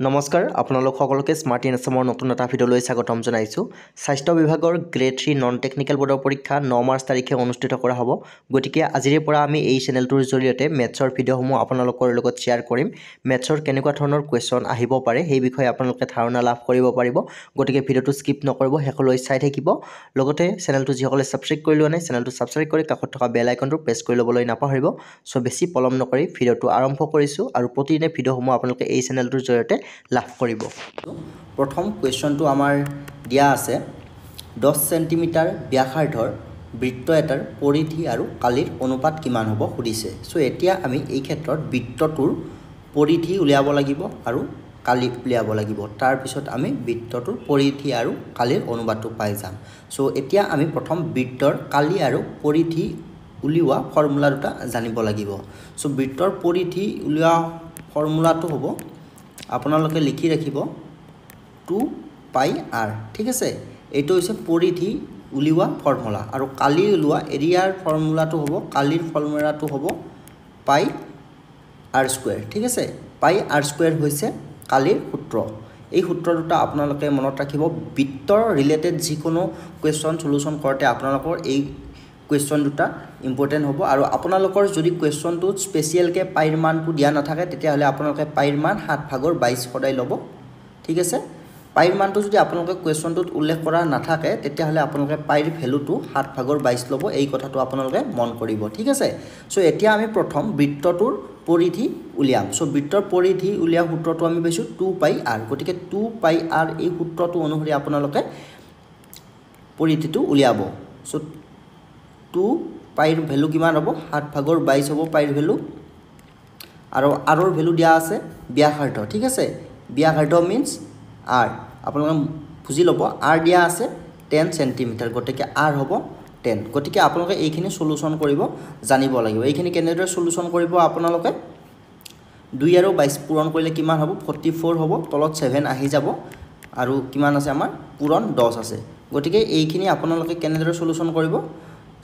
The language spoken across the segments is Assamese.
নমস্কাৰ আপোনালোক সকলোকে স্মাৰ্ট ইন আছামৰ নতুন এটা ভিডিঅ'লৈ স্বাগতম জনাইছোঁ। স্বাস্থ্য বিভাগৰ গ্ৰেড 3 নন টেকনিকেল বোৰ্ডৰ পৰীক্ষা 9 মাৰ্চ তাৰিখে অনুষ্ঠিত কৰা হ'ব। গতিকে আজিৰে পৰা আমি এই চেনেলটোৰ জৰিয়তে মেথছৰ ভিডিঅ'সমূহ আপোনালোকৰ লগত শ্বেয়াৰ কৰিম। মেথছৰ কেনেকুৱা ধৰণৰ কুৱেশ্যন আহিব পাৰে সেই বিষয়ে আপোনালোকে ধাৰণা লাভ কৰিব পাৰিব। গতিকে ভিডিঅ'টো স্কিপ নকৰিব, শেষলৈ চাই থাকিব। লগতে চেনেলটো যিসকলে ছাবস্ক্ৰাইব কৰি লোৱা নাই চেনেলটো ছাবস্ক্ৰাইব কৰি কাষত থকা বেল আইকনটো প্ৰেছ কৰি ল'বলৈ নাপাহৰিব। চ' বেছি পলম নকৰি ভিডিঅ'টো আৰম্ভ কৰিছোঁ আৰু প্ৰতিদিনে ভিডিঅ'সমূহ আপোনালোকে এই চেনেলটোৰ জৰিয়তে লাভ কৰিব। প্ৰথম কুৱেশ্যনটো আমাৰ দিয়া আছে 10 সেণ্টিমিটাৰ ব্যাসাৰ্ধৰ বৃত্ত এটাৰ পৰিধি আৰু কালিৰ অনুপাত কিমান হ'ব সুধিছে। চ' এতিয়া আমি এই ক্ষেত্ৰত বৃত্তটোৰ পৰিধি উলিয়াব লাগিব আৰু কালি উলিয়াব লাগিব। তাৰপিছত আমি বৃত্তটোৰ পৰিধি আৰু কালিৰ অনুপাতটো পাই যাম। চ' এতিয়া আমি প্ৰথম বৃত্তৰ কালি আৰু পৰিধি উলিওৱা ফৰ্মুলা দুটা জানিব লাগিব। চ' বৃত্তৰ পৰিধি উলিওৱা ফৰ্মুলাটো হ'ব আপোনালোকে লিখি ৰাখিব 2πr, ঠিক আছে। এইটো হৈছে পৰিধি উলিওৱা ফৰ্মুলা আৰু কালি উলিওৱা এৰিয়াৰ ফৰ্মুলাটো হ'ব πr², ঠিক আছে। πr² হৈছে কালিৰ সূত্ৰ। এই সূত্ৰ দুটা আপোনালোকে মনত ৰাখিব। বৃত্তৰ ৰিলেটেড যিকোনো কুৱেশ্যন সলিউশ্যন কৰোঁতে আপোনালোকৰ এই কুৱেশ্যন দুটা ইম্পৰ্টেণ্ট হ'ব। আৰু আপোনালোকৰ যদি কুৱেশ্যনটোত স্পেচিয়েলকৈ পাইৰ মানটো দিয়া নাথাকে তেতিয়াহ'লে আপোনালোকে পাইৰ মান 7/22 সদায় ল'ব, ঠিক আছে। পাইৰ মানটো যদি আপোনালোকে কুৱেশ্যনটোত উল্লেখ কৰা নাথাকে তেতিয়াহ'লে আপোনালোকে পাইৰ ভেলুটো 7/22 ল'ব। এই কথাটো আপোনালোকে মন কৰিব, ঠিক আছে। চ' এতিয়া আমি প্ৰথম বৃত্তটোৰ পৰিধি উলিয়াম। চ' বৃত্তৰ পৰিধি উলিওৱা সূত্ৰটো আমি পাইছোঁ 2πr। গতিকে 2πr এই সূত্ৰটো অনুসৰি আপোনালোকে পৰিধিটো উলিয়াব। চ' 2πৰ ভেলু কিমান হ'ব? 7/22 হ'ব পাইৰ ভেলু। আৰু আৰৰ ভেলু দিয়া আছে ব্যাসাৰ্ধ, ঠিক আছে। ব্যাসাৰ্ধ মিনছ আৰ। আপোনালোকে বুজি ল'ব, আৰ দিয়া আছে 10 সেণ্টিমিটাৰ, গতিকে আৰ হ'ব 10। গতিকে আপোনালোকে এইখিনি সলিউশ্যন কৰিব জানিব লাগিব। এইখিনি কেনেদৰে সলিউশ্যন কৰিব আপোনালোকে 2 আৰু 22 পূৰণ কৰিলে কিমান হ'ব? 44 হ'ব। তলত 7 আহি যাব আৰু কিমান আছে আমাৰ? পূৰণ 10 আছে। গতিকে এইখিনি আপোনালোকে কেনেদৰে সলিউশ্যন কৰিব?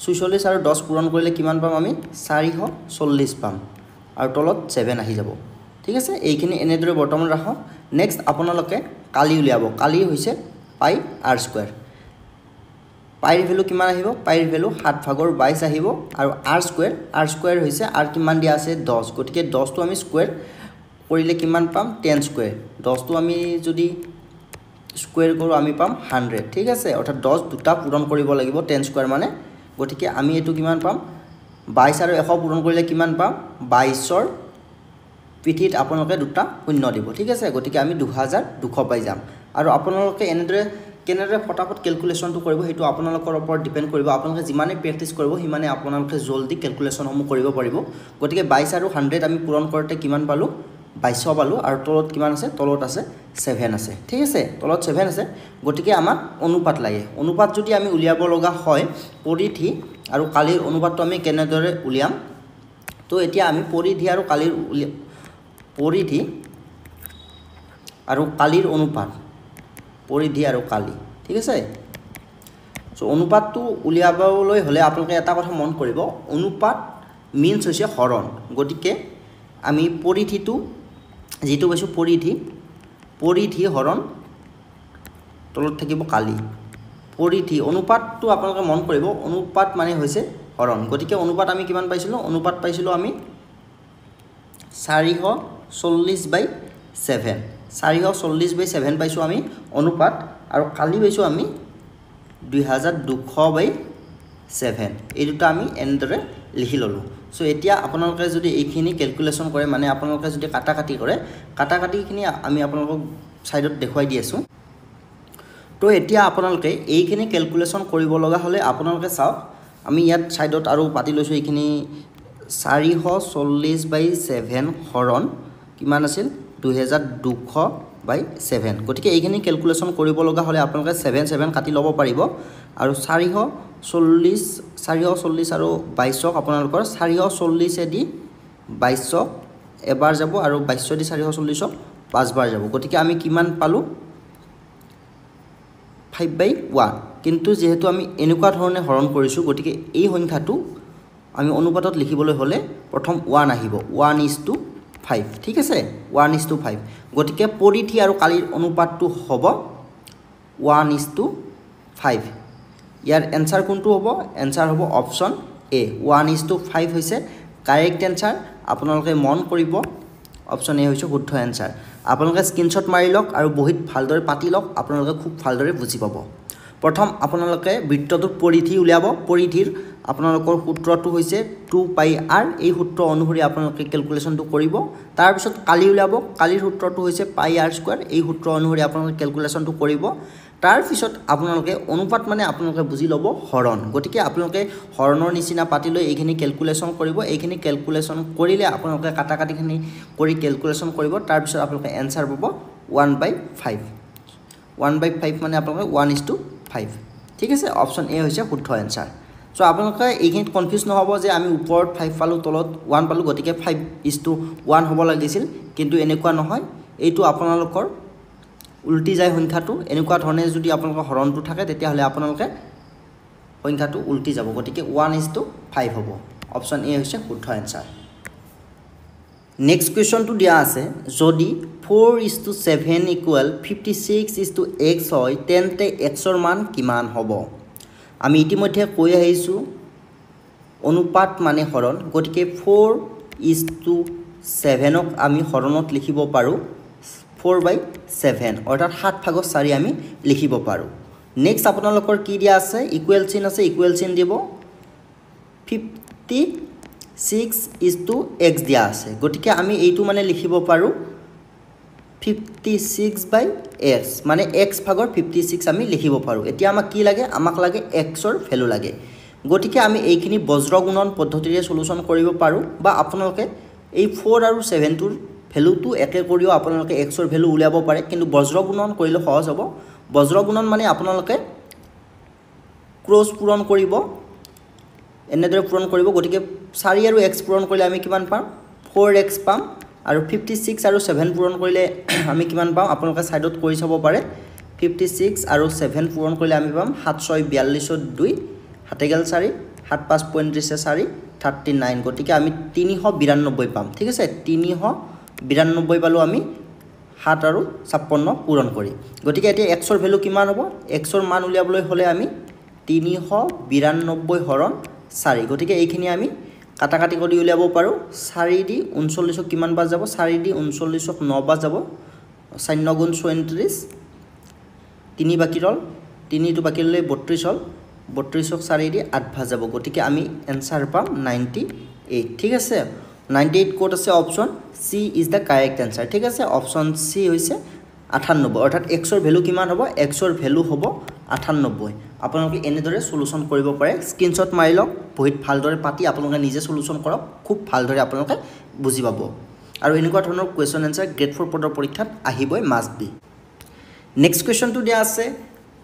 46 আৰু 10 পূৰণ কৰিলে কিমান পাম আমি? 440 পাম আৰু তলত 7 আহি যাব, ঠিক আছে। এইখিনি এনেদৰে বৰ্তমান ৰাখক। নেক্সট আপোনালোকে কালি উলিয়াব। কালি হৈছে πr²। পাইৰ ভেলু কিমান আহিব? পাইৰ ভেলু 7/22 আহিব আৰু r² হৈছে আৰ কিমান দিয়া আছে? 10। গতিকে 10টো আমি স্কুৱেৰ কৰিলে কিমান পাম? 10²। 10টো আমি যদি স্কুৱেৰ কৰোঁ আমি পাম 100, ঠিক আছে। অৰ্থাৎ 10 দুটা পূৰণ কৰিব লাগিব 10² মানে। গতিকে আমি এইটো কিমান পাম? 22 আৰু 100 পূৰণ কৰিলে কিমান পাম? 22ৰ পিঠিত আপোনালোকে দুটা শূন্য দিব, ঠিক আছে। গতিকে আমি 2200 পাই যাম। আৰু আপোনালোকে কেনেদৰে ফটাফট কেলকুলেশ্যনটো কৰিব সেইটো আপোনালোকৰ ওপৰত ডিপেণ্ড কৰিব। আপোনালোকে যিমানে প্ৰেক্টিছ কৰিব সিমানে আপোনালোকে জল্দি কেলকুলেশ্যনসমূহ কৰিব পাৰিব। গতিকে 22 আৰু 100 আমি পূৰণ কৰোঁতে কিমান পালোঁ? 2200 পালোঁ। আৰু তলত কিমান আছে? তলত আছে 7 আছে, ঠিক আছে। তলত 7 আছে। গতিকে আমাক অনুপাত লাগে। অনুপাত যদি আমি উলিয়াব লগা হয় পৰিধি আৰু কালিৰ অনুপাতটো আমি কেনেদৰে উলিয়াম? তো এতিয়া আমি পৰিধি আৰু কালিৰ অনুপাত, পৰিধি আৰু কালি, ঠিক আছে। চ' অনুপাতটো উলিয়াবলৈ হ'লে আপোনালোকে এটা কথা মন কৰিব, অনুপাত মিনছ হৈছে হৰণ। গতিকে আমি পৰিধিটো যিটো কৈছোঁ পৰিধি হৰণ তলত থাকিব কালি। পৰিধি অনুপাতটো আপোনালোকে মন কৰিব, অনুপাত মানে হৈছে হৰণ। গতিকে অনুপাত আমি কিমান পাইছিলোঁ? অনুপাত পাইছিলোঁ আমি 440/7। 440/7 পাইছোঁ আমি অনুপাত। আৰু কালি পাইছোঁ আমি 2200/7। এই দুটা আমি এনেদৰে লিখি ল'লোঁ। চ' এতিয়া আপোনালোকে যদি এইখিনি কেলকুলেশ্যন কৰে, মানে আপোনালোকে যদি কাটাকাটি কৰে, কাটাকাটিখিনি আমি আপোনালোকক ছাইডত দেখুৱাই দি আছোঁ। তো এতিয়া আপোনালোকে এইখিনি কেলকুলেশ্যন কৰিব লগা হ'লে আপোনালোকে চাওক, আমি ইয়াত ছাইডত আৰু পাতি লৈছোঁ এইখিনি 440/7 হৰণ কিমান আছিল? 2200/7। গতিকে এইখিনি কেলকুলেশ্যন কৰিব লগা হ'লে আপোনালোকে 7 কাটি ল'ব পাৰিব। আৰু 440 আৰু 22ক আপোনালোকৰ 440 22ক এবাৰ যাব আৰু 22 440ক 5 বাৰ যাব। গতিকে আমি কিমান পালোঁ? 5/1। কিন্তু যিহেতু আমি এনেকুৱা ধৰণে হৰণ কৰিছোঁ গতিকে এই সংখ্যাটো আমি অনুপাতত লিখিবলৈ হ'লে প্ৰথম 1 আহিব। 1:5 5 ঠিক আছে 1:5 গতিকে পৰিধি আৰু কালিৰ অনুপাতটো হ'ব 1:5 ইয়াৰ এনসাৰ কোনটো হ'ব এনসাৰ হ'ব অপচন এ 1:5 হৈছে কাৰেক্ট এনসাৰ আপোনালোকে মন কৰিব অপচন এ হৈছে শুদ্ধ এনসাৰ আপোনালোকে স্ক্ৰিনশ্বট মাৰি লওক আৰু বহিত ভালদৰে পাতি লওক আপোনালোকে খুব ভালদৰে বুজি পাব প্ৰথম আপোনালোকে বৃত্তটোৰ পৰিধি উলিয়াব পৰিধিৰ আপোনালোকৰ সূত্ৰটো হৈছে 2πr এই সূত্ৰ অনুসৰি আপোনালোকে ক্যালকুলেশনটো কৰিব তাৰ পিছত কালি উলিয়াব কালিৰ সূত্ৰটো হৈছে πr² এই সূত্ৰ অনুসৰি আপোনালোকে ক্যালকুলেশনটো কৰিব তাৰ পিছত আপোনালোকে অনুপাত মানে আপোনালোকে বুজি লব হৰণ গতিকে আপোনালোকে হৰণৰ নিচিনা পাতি লৈ এইখিনি ক্যালকুলেশন কৰিব এইখিনি ক্যালকুলেশন কৰিলে আপোনালোকে কাটাকাটিখিনি কৰি ক্যালকুলেশন কৰিব তাৰ পিছত আপোনালোকে এনসাৰ পাব 1/5 1/5 মানে আপোনালোকে 1:5 ঠিক আছে অপচন এ হৈছে শুদ্ধ এনসাৰ সো আপোনালোকে এইখিনিত কনফিউজ নহব যে আমি ওপৰত 5 পালো তলত 1 পালো গতিকে 5:1 হ'ব লাগিছিল কিন্তু এনেকুৱা নহয় এইটো আপোনালোকৰ উল্টি যায় সংখ্যাটো এনেকুৱা ধৰণে যদি আপোনালোকৰ হৰণটো থাকে তেতিয়া হলে আপোনালোকে সংখ্যাটো উল্টি যাব গতিকে 1:5 হ'ব অপচন এ হৈছে শুদ্ধ এনসাৰ নেক্সট কোৱেশ্চনটো দিয়া আছে যদি 4:7 56:x হয় তেন্তে x ৰ মান কিমান হ'ব আমি ইতিমধ্যে কৈ আহিছো অনুপাত মানে হৰণ গতিকে 4:7 ক আমি হৰণত লিখিব পাৰো 4/7 অৰ্থাৎ 7 ভাগৰ 4 আমি লিখিব পাৰো নেক্সট আপোনালোকৰ কি দিয়া আছে ইকুৱেল চিন আছে ইকুৱেল চিন দিব 56:x দিয়া আছে গতিকে আমি এইটো মানে লিখিব পাৰো 56/x মানে x ভাগৰ 56 আমি লিখিব পাৰো এতিয়া আমাক কি লাগে আমাক লাগে x ৰ ভ্যালু লাগে গতিকে আমি এইখিনি বজ্ৰ গুণন পদ্ধতিৰে সলিউশন কৰিব পাৰো বা আপোনালোকে এই 4 আৰু 7 টোৰ ভ্যালুটো একে কৰিও আপোনালোকে x ৰ ভ্যালু উলিয়াব পাৰে কিন্তু বজ্ৰ গুণন কৰিলে সহজ হ'ব বজ্ৰ গুণন মানে আপোনালোকে ক্ৰছ পূৰণ কৰিব এনেদৰে পূৰণ কৰিব গতিকে 4 আৰু x পূৰণ কৰিলে আমি কিমান পাম 4x পাম আৰু 56 আৰু 7 পূৰণ কৰিলে আমি কিমান পাম আপোনালোকে সাইডত কৰি চাব পাৰে 56 আৰু 7 পূৰণ কৰিলে আমি পাম 7 6 42 2 হাতে গেল 4 7 5 35 4 39 গতিকে আমি 392 পাম ঠিক আছে 392 পালো আমি 7 আৰু 56 পূৰণ কৰি গতিকে এতিয়া x ৰ ভ্যালু কিমান হ'ব x ৰ মান উলিয়াবলৈ হলে আমি 392 হৰণ 4 গতিকে এইখিনি আমি কাটাকাটি কৰি উলিয়াব পাৰো 4 দি 39 কিমান বাজ যাব 4 দি 39 9 বাজ যাব 4 9 গুণ 34 3 বাকি ৰল 3 টো বাকি ৰলে 32 হল 32 4 দি 8 ভাজ যাব গতিকে আমি এনসাৰ পাম 98 ঠিক আছে 98 কোড আছে option C is the correct answer ঠিক আছে অপচন সি হৈছে 98 অৰ্থাৎ x ৰ ভ্যালু কিমান হ'ব x ৰ ভ্যালু হ'ব 98 আপোনালোকে এনেদৰে সলিউশন কৰিব পাৰে স্ক্ৰিনশ্বট মাৰি লওক বহুত ভালদৰে পাতি আপোনালোকে নিজে সলিউশন কৰক খুব ভালদৰে আপোনালোকে বুজি পাব আৰু এনেকুৱা ধৰণৰ কোৱেশ্চন আনসাৰ গ্ৰেড 4 পদৰ পৰীক্ষাত আহিবই মাষ্ট বি নেক্সট কোৱেশ্চনটো দিয়া আছে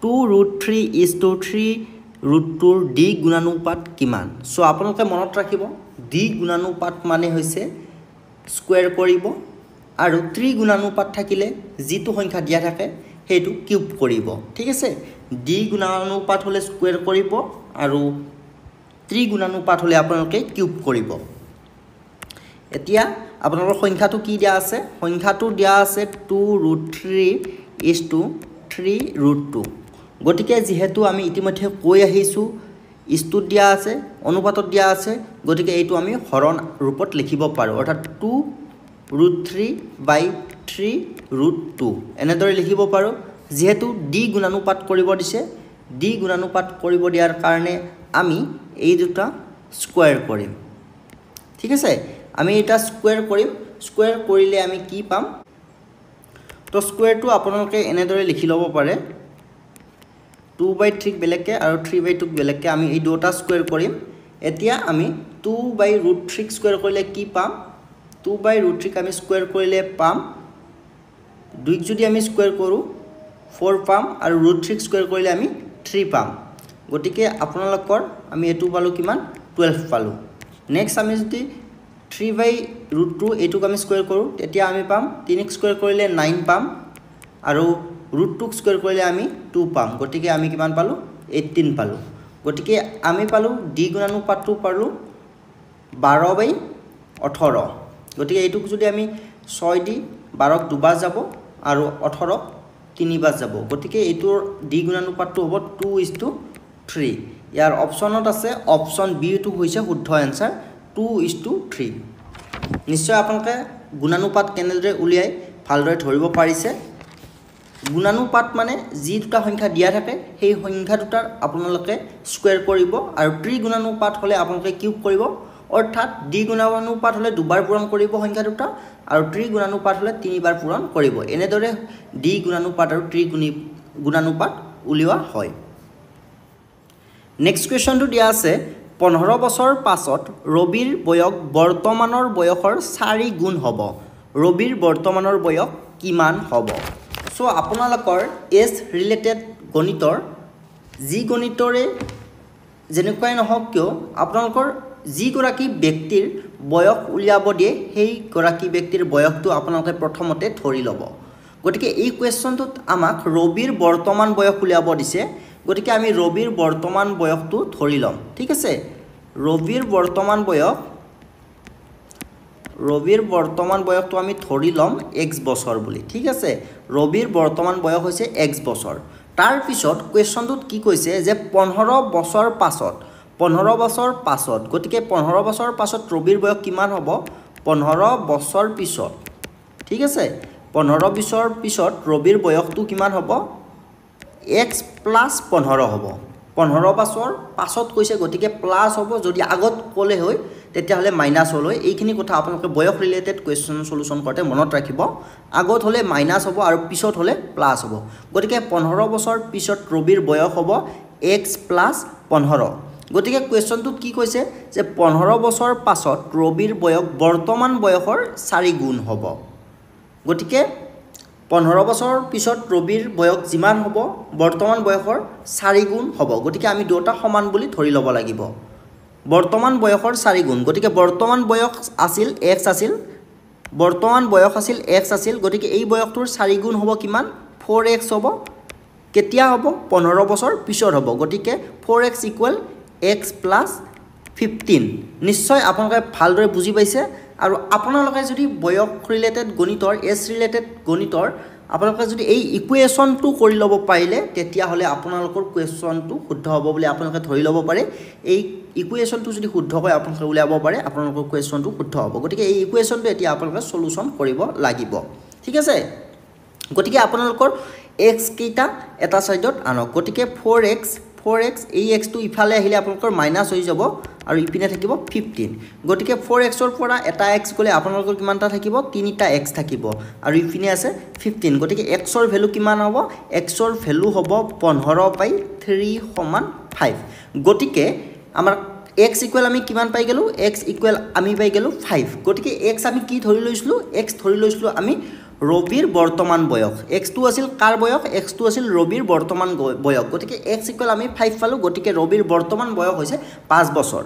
2√3:3√2 ৰ d গুণানুপাত কিমান সো আপোনালোকে মনত ৰাখিব d গুণানুপাত মানে হৈছে স্কয়াৰ কৰিব আৰু 3 গুণানুপাত থাকিলে যিটো সংখ্যা দিয়া থাকে হেতু কিউব কৰিব ঠিক আছে d গুণানুপাত হলে স্কয়াৰ কৰিব আৰু 3 গুণানুপাত হলে আপোনালোকে কিউব কৰিব এতিয়া আপোনালোকৰ সংখ্যাটো কি দিয়া আছে সংখ্যাটো দিয়া আছে 2√3:3√2 গতিকে যেহেতু আমি ইতিমধ্যে কৈ আহিছো ইস্তুত দিয়া আছে অনুপাতত দিয়া আছে গতিকে এইটো আমি হৰণ ৰূপত লিখিব পাৰো অৰ্থাৎ 2√3/3√2 এনেদৰে লিখিব পাৰো যেহেতু d গুণানুপাত কৰিব দিছে d গুণানুপাত কৰিব দিয়াৰ কাৰণে আমি এই দুটা স্কয়াৰ কৰিম ঠিক আছে আমি এটা স্কয়াৰ কৰিম স্কয়াৰ কৰিলে আমি কি পাম তো স্কয়াৰটো আপোনালোকে এনেদৰে লিখি লব পাৰে 2/3 বেলেগকে আৰু 3/2 বেলেগকে আমি এই দুটা স্কয়াৰ কৰিম এতিয়া আমি 2/√3 স্কয়াৰ কৰিলে কি পাম 2/√3 আমি স্কয়াৰ কৰিলে পাম 2 যদি আমি স্কয়াৰ কৰো 4 পাম আৰু √3 স্কয়াৰ কৰিলে আমি 3 পাম গতিকে আপোনালোকৰ আমি এটো পালো কিমান 12 পালো নেক্সট আমি যদি 3/√2 এটুক আমি স্কয়াৰ কৰো তেতিয়া আমি পাম 3 স্কয়াৰ কৰিলে 9 পাম আৰু √2 স্কয়াৰ কৰিলে আমি 2 পাম গতিকে আমি কিমান পালো 18 পালো গতিকে আমি পালো d গুণানুপাতটো পালো 12/18 গতিকে এইটোক যদি আমি 6 দি 12ক দুবাৰ যাব আৰু 18ক তিনিবাৰ যাব গতিকে এইটোৰ ডি গুণানুপাতটো হ'ব 2:3 ইয়াৰ অপচনত আছে অপচন বি টো হৈছে শুদ্ধ এনসাৰ 2:3 নিশ্চয় আপোনালোকে গুণানুপাত কেনেদৰে উলিয়াই ভালদৰে ধৰিব পাৰিছে গুণানুপাত মানে যি দুটা সংখ্যা দিয়া থাকে সেই সংখ্যা দুটাৰ আপোনালোকে স্কয়াৰ কৰিব আৰু ত্ৰিগুণানুপাত হলে আপোনালোকে কিউব কৰিব অৰ্থাৎ ডি গুণানুপাত হলে দুবাৰ পূৰণ কৰিব সংখ্যা দুটা আৰু ত্ৰিগুণানুপাত হলে তিনিবাৰ পূৰণ কৰিব এনেদৰে ডি গুণানুপাত আৰু ত্ৰিগুণানুপাত উলিওৱা হয় নেক্সট কোৱেশ্চনটো দিয়া আছে 15 বছৰ পাছত ৰবিৰ বয়স বৰ্তমানৰ বয়সৰ 4 গুণ হ'ব ৰবিৰ বৰ্তমানৰ বয়স কিমান হ'ব সো আপোনালোকৰ এজ ৰিলেটেড গণিতৰ যি গণিতৰে যেনেকুৱাই নহওক কিয় আপোনালোকৰ যি গৰাকী ব্যক্তিৰ বয়স উলিয়াব দিয়ে সেই গৰাকী ব্যক্তিৰ বয়সটো আপোনালোকে প্ৰথমতে ধৰি ল'ব গতিকে এই কোৱেশ্চনটোত আমাক ৰবিৰ বৰ্তমান বয়স উলিয়াব দিছে গতিকে আমি ৰবিৰ বৰ্তমান বয়সটো ধৰি লম ঠিক আছে ৰবিৰ বৰ্তমান বয়সটো আমি ধৰি লম x বছৰ বুলি ঠিক আছে ৰবিৰ বৰ্তমান বয়স হৈছে x বছৰ তাৰ পিছত কোৱেশ্চনটোত কি কৈছে যে 15 বছৰ পাছত গতিকে 15 বছৰ পাছত ৰবিৰ বয়স কিমান হ'ব 15 বছৰ পিছত ঠিক আছে 15 বছৰ পিছত ৰবিৰ বয়সটো কিমান হ'ব x + 15 হ'ব 15 বছৰ পাছত কৈছে গতিকে প্লাস হ'ব যদি আগত ক'লে হয় তেতিয়া হলে মাইনাস হ'ল হয় এইখিনি কথা আপোনালোকে বয়স ৰিলেটেড কোৱেশ্চন সলুশন কৰতে মনত ৰাখিব আগত হলে মাইনাস হ'ব আৰু পিছত হলে প্লাস হ'ব গতিকে 15 বছৰ পিছত ৰবিৰ বয়স হ'ব x + 15 গতিকে কোৱেশ্চনটো কি কৈছে যে 15 বছৰ পাছত ৰবিৰ বয়স বৰ্তমান বয়সৰ 4 গুণ হ'ব গতিকে 15 বছৰ পিছত ৰবিৰ বয়স যিমান হ'ব বৰ্তমান বয়সৰ 4 গুণ হ'ব গতিকে আমি দুটা সমান বুলি ধৰি ল'ব লাগিব বৰ্তমান বয়সৰ 4 গুণ গতিকে বৰ্তমান বয়স আছিল x আছিল গতিকে এই বয়সটোৰ 4 গুণ হ'ব কিমান 4x হ'ব কেতিয়া হ'ব 15 বছৰ পিছত হ'ব গতিকে 4x = x + 15 নিশ্চয় আপোনালোকে ভালদৰে বুজি পাইছে আৰু আপোনালোকে যদি বয়স ৰিলেটেড গণিতৰ এজ ৰিলেটেড গণিতৰ আপোনালোকে যদি এই ইকুৱেশ্যনটো কৰি ল'ব পাৰিলে তেতিয়া হলে আপোনালোকৰ কোৱেশ্চনটো শুদ্ধ হ'ব বুলি আপোনালোকে ধৰি ল'ব পাৰে এই ইকুৱেশ্যনটো যদি শুদ্ধ হয় আপোনালোকে উলিয়াব পাৰে আপোনালোকৰ কোৱেশ্চনটো শুদ্ধ হ'ব গতিকে এই ইকুৱেশ্যনটো এতিয়া আপোনালোকে সলুশন কৰিব লাগিব ঠিক আছে গতিকে আপোনালোকৰ x কেইটা এটা সাইডত আনক গতিকে 4x এই x টো ইফালে আহিলে আপোনালোকৰ মাইনাস হৈ যাব আৰু ইপিনে থাকিব 15 গতিকে 4x ৰ পৰা এটা x গলে আপোনালোকৰ কিমানটা থাকিব 3টা x থাকিব আৰু ইপিনে আছে 15 গতিকে x ৰ ভ্যালু কিমান হ'ব x ৰ ভ্যালু হ'ব 15/3 = 5 গতিকে আমাৰ x = আমি কিমান পাই গেলো x = আমি পাই গেলো 5 গতিকে x আমি কি ধৰি লৈছিলো x ধৰি লৈছিলো আমি ৰবিৰ বৰ্তমান বয়স x টো আছিল কাৰ বয়স x টো আছিল ৰবিৰ বৰ্তমান বয়স গতিকে x = আমি 5 পালো গতিকে ৰবিৰ বৰ্তমান বয়স হৈছে 5 বছৰ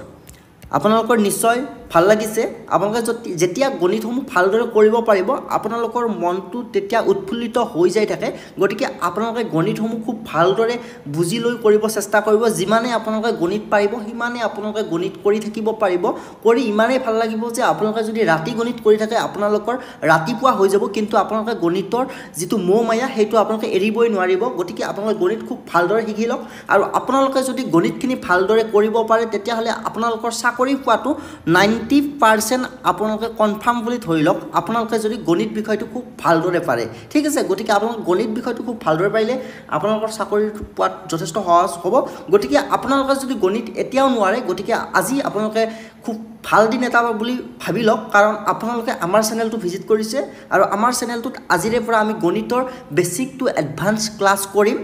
আপোনালোকৰ নিশ্চয় ভাল লাগিছে আপোনালোকে যেতিয়া গণিতসমূহ ভালদৰে কৰিব পাৰিব আপোনালোকৰ মনটো তেতিয়া উৎফুল্লিত হৈ যায় থাকে গতিকে আপোনালোকে গণিতসমূহ খুব ভালদৰে বুজি লৈ কৰিব চেষ্টা কৰিব যিমানে আপোনালোকে গণিত পাৰিব সিমানে আপোনালোকে গণিত কৰি থাকিব পাৰিব কৰি ইমানে ভাল লাগিব যে আপোনালোকে যদি ৰাতি গণিত কৰি থাকে আপোনালোকৰ ৰাতিপুৱা হৈ যাব কিন্তু আপোনালোকে গণিতৰ যিটো মোহ মায়া সেইটো আপোনালোকে এৰিবই নোৱাৰিব গতিকে আপোনালোকে গণিত খুব ভালদৰে শিকি লওক আৰু আপোনালোকে যদি গণিতখিনি ভালদৰে কৰিব পাৰে তেতিয়া হলে আপোনালোকৰ চাকৰি পোৱাটো 90% আপোনালোকে কনফাৰ্ম বুলি ধৰি লওক আপোনালোকে যদি গণিত বিষয়টো খুব ভালদৰে পাৰে ঠিক আছে গতিকে আপোনালোকে গণিত বিষয়টো খুব ভালদৰে পাৰিলে আপোনালোকৰ চাকৰি পোৱাত যথেষ্ট সহজ হ'ব গতিকে আপোনালোকে যদি গণিত এতিয়াও নোৱাৰে গতিকে আজি আপোনালোকে খুব ভাল দিন এটা বুলি ভাবি লওক কাৰণ আপোনালোকে আমাৰ চেনেলটো ভিজিট কৰিছে আৰু আমাৰ চেনেলটোত আজিৰে পৰা আমি গণিতৰ বেসিক টু এডভান্স ক্লাস কৰিম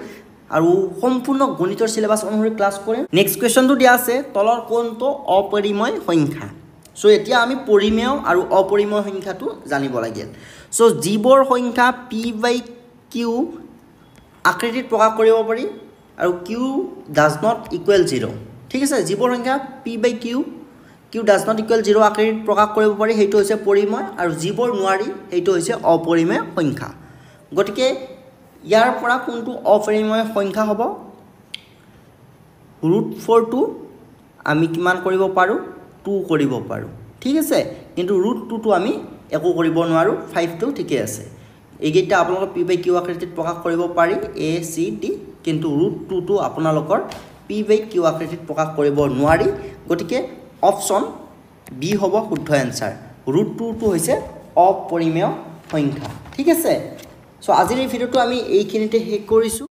আৰু সম্পূৰ্ণ গণিতৰ সিলেবাস অনুসৰি ক্লাস কৰিম নেক্সট কোৱেশ্চনটো দিয়া আছে তলৰ কোনটো অপৰিমেয় সংখ্যা সো এতিয়া আমি পৰিমেয় আৰু অপৰিমেয় সংখ্যাটো জানিব লাগিল সো জীৱৰ সংখ্যা p/q আকৃতিত প্ৰকাশ কৰিব পাৰি আৰু q does not equal 0 ঠিক আছে জীৱৰ সংখ্যা p/q q does not equal 0 আকৃতিত প্ৰকাশ কৰিব পাৰি সেইটো হৈছে পৰিমেয় আৰু জীৱৰ নোৱাৰি সেইটো হৈছে অপৰিমেয় সংখ্যা গতিকে ইয়াৰ পৰা কোনটো অপৰিমেয় সংখ্যা হ'ব √4 টো আমি কিমান কৰিব পাৰো 2 কৰিব পাৰো ঠিক আছে কিন্তু √2 টো আমি একো কৰিব নোৱাৰো 5 টো ঠিকে আছে এইকেইটা আপোনালোকৰ p বাই q আকৃতিত প্ৰকাশ কৰিব পাৰি a c d কিন্তু √2 টো আপোনালোকৰ p বাই q আকৃতিত প্ৰকাশ কৰিব নোৱাৰি গতিকে অপচন বি হ'ব শুদ্ধ এনসাৰ √2 টো হৈছে অপৰিমেয় সংখ্যা ঠিক আছে সো আজিৰ এই ভিডিওটো আমি এইখিনিতে শেষ কৰিছো